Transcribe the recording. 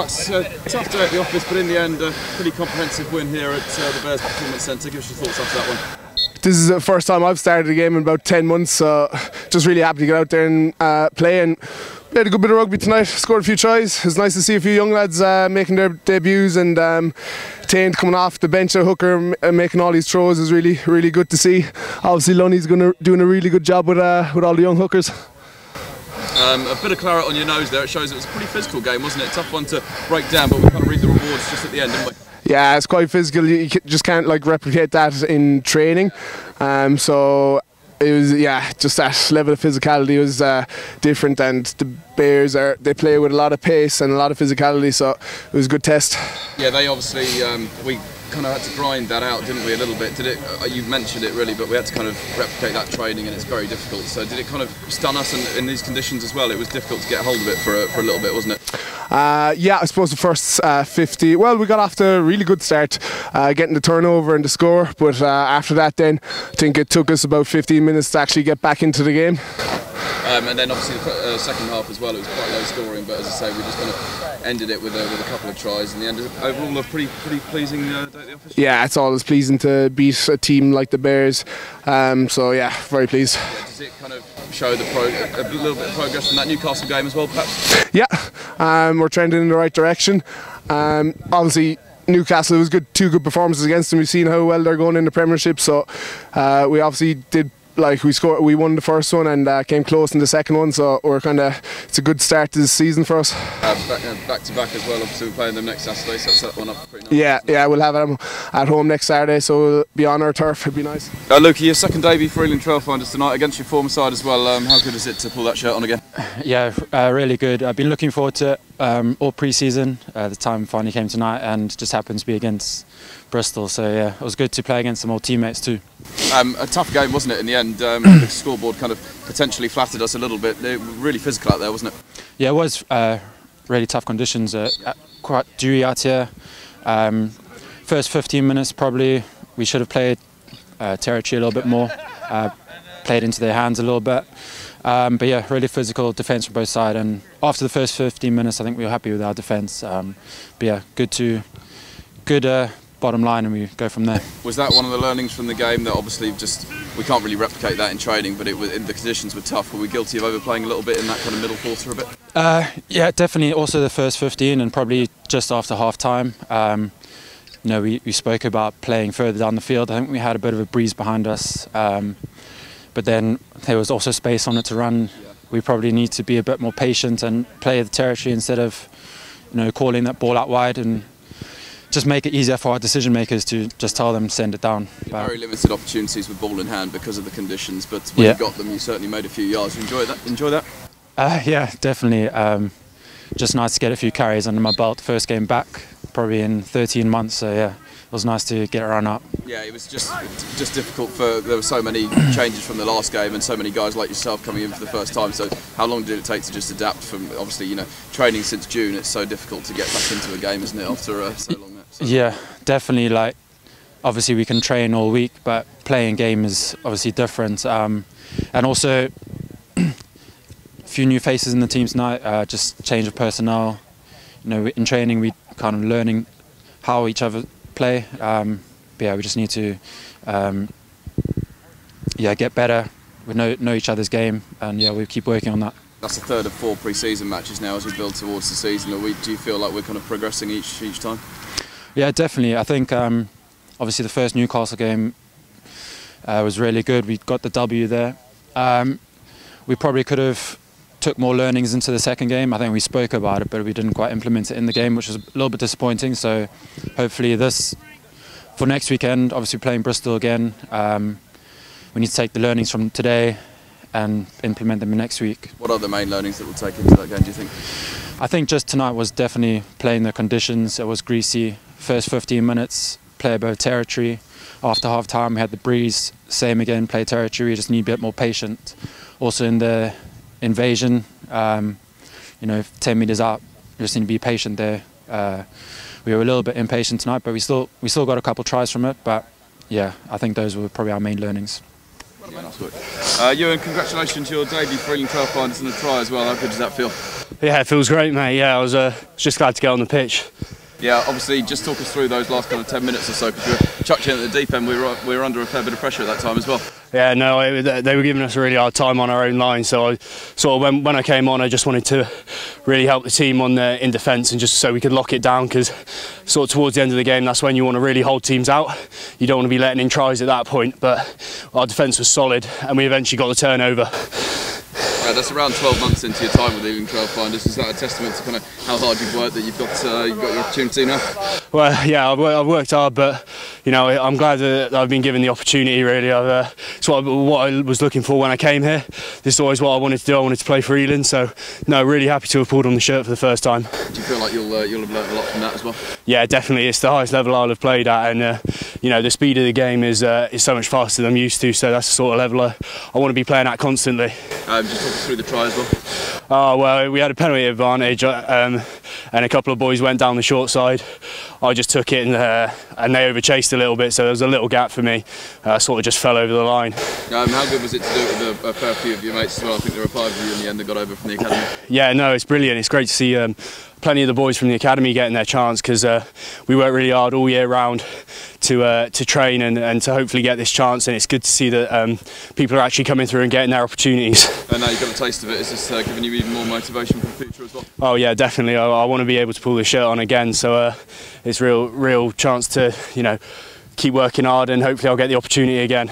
It's a tough day at the office, but in the end, a pretty comprehensive win here at the Bears Performance Centre. Give us your thoughts after that one. This is the first time I've started a game in about 10 months, so just really happy to get out there and play. And played a good bit of rugby tonight, scored a few tries. It was nice to see a few young lads making their debuts, and Taint coming off the bench at hooker and making all these throws is really, really good to see. Obviously Lunny's doing a really good job with all the young hookers. A bit of claret on your nose there. It shows it was a pretty physical game, wasn't it? Tough one to break down, but we kind of reap the rewards just at the end, didn't we? Yeah, it's quite physical. You just can't replicate that in training. So it was, just that level of physicality was different, and the Bears they play with a lot of pace and a lot of physicality, so it was a good test. Yeah, they obviously we kind of had to grind that out, didn't we, a little bit? Did it? You mentioned it really, but we had to kind of replicate that training, and it's very difficult. So did it kind of stun us in these conditions as well? It was difficult to get hold of it for a little bit, wasn't it? Yeah, I suppose the first 50, well, we got off to a really good start, getting the turnover and the score, but after that then, I think it took us about 15 minutes to actually get back into the game. And then obviously the second half as well, it was quite low scoring, but as I say, we just kind of ended it with a couple of tries in the end. Overall, a pretty pleasing day at the office. Yeah, it's always pleasing to beat a team like the Bears, so yeah, very pleased. Yeah, does it kind of show a little bit of progress from that Newcastle game as well, perhaps? Yeah, we're trending in the right direction. Obviously Newcastle, it was two good performances against them. We've seen how well they're going in the Premiership, so we obviously did. We won the first one and came close in the second one, so it's a good start to the season for us. Back to back as well, obviously we're playing them next Saturday, so set that one up pretty nice. Yeah, we'll have them at home next Saturday, so we'll be on our turf. It'd be nice. Luke, your second debut for Ealing Trailfinders tonight against your former side as well. How good is it to pull that shirt on again? Yeah, really good. I've been looking forward to it all pre-season. The time finally came tonight, and just happened to be against Bristol, so yeah, it was good to play against some old teammates too. A tough game, wasn't it, in the end? The scoreboard kind of potentially flattered us a little bit. Really physical out there, wasn't it? Yeah, it was really tough conditions. Quite dewy out here. First 15 minutes probably we should have played territory a little bit more, played into their hands a little bit. But yeah, really physical defence from both sides, and after the first 15 minutes I think we were happy with our defence. But yeah, good bottom line, and we go from there. Was that one of the learnings from the game, that obviously we can't really replicate that in training, but the conditions were tough? Were we guilty of overplaying a little bit in that kind of middle quarter a bit? Yeah, definitely. Also the first 15 and probably just after half time. We spoke about playing further down the field. I think we had a bit of a breeze behind us, but then there was also space on it to run. We probably need to be a bit more patient and play the territory instead of calling that ball out wide, and just make it easier for our decision makers to just tell them send it down. Very limited opportunities with ball in hand because of the conditions, but when you got them, you certainly made a few yards. Enjoy that? Yeah, definitely. Just nice to get a few carries under my belt. First game back, probably in 13 months. So yeah, it was nice to get a run up. Yeah, it was just difficult there were so many changes from the last game, and so many guys like yourself coming in for the first time. So how long did it take to just adapt from, obviously, training since June? It's so difficult to get back into a game, isn't it, after so long? Yeah, definitely. Obviously we can train all week, but playing game is obviously different. And also a few new faces in the team tonight, just change of personnel. In training we kind of learning how each other play. But yeah, we just need to get better. We know each other's game, and yeah, we keep working on that. That's the third of 4 pre-season matches now as we build towards the season. Do you feel like we're kind of progressing each time? Yeah, definitely. I think obviously the first Newcastle game was really good. We got the W there. We probably could have took more learnings into the second game. I think we spoke about it, but we didn't quite implement it in the game, which was a little bit disappointing. So hopefully for next weekend, obviously playing Bristol again, we need to take the learnings from today and implement them next week. What are the main learnings that we'll take into that game, do you think? I think just tonight was definitely playing the conditions. It was greasy. First 15 minutes, play above territory. After half time, we had the breeze. Same again, play territory. We just need a bit more patient. Also in the invasion, 10 meters out, we just need to be patient there. We were a little bit impatient tonight, but we still got a couple tries from it. But yeah, I think those were probably our main learnings. Yeah, nice work. Ewan, congratulations, your debut for Ealing Trailfinders and a try as well. How good does that feel? Yeah, it feels great, mate. Yeah, I was just glad to get on the pitch. Yeah, obviously, just talk us through those last kind of 10 minutes or so, because we were chucked in at the deep end. We were under a fair bit of pressure at that time as well. Yeah, no, they were giving us a really hard time on our own line, so I sort of, when I came on, I just wanted to really help the team in defence, and just so we could lock it down, because sort of towards the end of the game, that's when you want to really hold teams out. You don't want to be letting in tries at that point, but our defence was solid, and we eventually got the turnover. That's around 12 months into your time with Ealing Trailfinders. Is that a testament to kind of how hard you've worked that you've got your opportunity now? Well, yeah, I've worked hard, but you know, I'm glad that I've been given the opportunity. Really, it's what I was looking for when I came here. This is always what I wanted to do. I wanted to play for Ealing, so no, really happy to have pulled on the shirt for the first time. Do you feel like you'll have learned a lot from that as well? Yeah, definitely. It's the highest level I'll have played at, and you know, the speed of the game is so much faster than I'm used to. So that's the sort of level I want to be playing at constantly. Just talk us through the try as well. Oh, well, we had a penalty advantage, and a couple of boys went down the short side. I just took it, and they overchased a little bit, so there was a little gap for me. I sort of just fell over the line. How good was it to do it with a fair few of your mates as well? I think there were 5 of you in the end that got over from the academy. Yeah, no, it's brilliant. It's great to see plenty of the boys from the academy getting their chance, because we work really hard all year round to train and to hopefully get this chance, and it's good to see that people are actually coming through and getting their opportunities. And now you've got a taste of it. Is this giving you even more motivation for the future as well? Oh yeah, definitely. I want to be able to pull this shirt on again, so it's real chance to, you know, keep working hard, and hopefully I'll get the opportunity again.